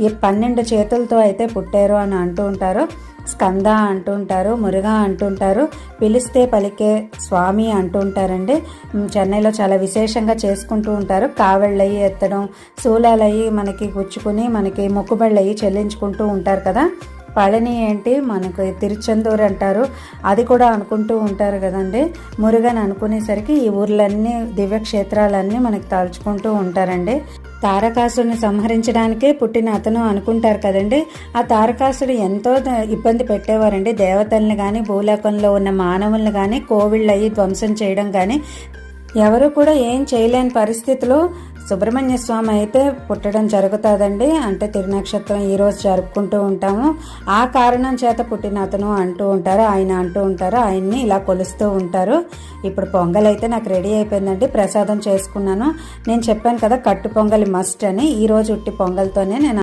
ఈ 12 చేతులతో అయితే పుట్టారు అని అంటూ ఉంటారు. స్కంద అంటుంటారు, మురుగా అంటుంటారు, పిలిస్తే పలికే స్వామి అంటుంటారండి. చెన్నైలో చాలా విశేషంగా చేసుకుంటూ ఉంటారు. కావళ్ళయి ఎత్తడం, శూలాలయ్యి మనకి గుచ్చుకుని మనకి మొక్కుబళ్ళయి చెల్లించుకుంటూ ఉంటారు కదా. పళని ఏంటి మనకు తిరుచెందూరు అంటారు, అది కూడా అనుకుంటూ ఉంటారు కదండి. మురుగన్ అనుకునేసరికి ఈ ఊర్లన్నీ దివ్యక్షేత్రాలన్నీ మనకి తలుచుకుంటూ ఉంటారండి. తారకాసుడిని సంహరించడానికే పుట్టిన అతను అనుకుంటారు కదండి. ఆ తారకాసుడు ఎంతో ఇబ్బంది పెట్టేవారండి. దేవతల్ని కానీ భూలోకంలో ఉన్న మానవుల్ని కానీ కోవిళ్ళయి ధ్వంసం చేయడం కానీ ఎవరు కూడా ఏం చేయలేని పరిస్థితిలో సుబ్రహ్మణ్య స్వామి అయితే పుట్టడం జరుగుతుందండి. అంటే తిరునక్షత్రం ఈరోజు జరుపుకుంటూ ఉంటాము. ఆ కారణం చేత పుట్టిన అతను అంటూ ఉంటారు, ఆయన అంటూ ఉంటారు. ఆయన్ని ఇలా కొలుస్తూ ఉంటారు. ఇప్పుడు పొంగల్ అయితే నాకు రెడీ అయిపోయిందండి, ప్రసాదం చేసుకున్నాను. నేను చెప్పాను కదా కట్టు పొంగలి మస్ట్ అని. ఈరోజు ఉట్టి పొంగల్తోనే నేను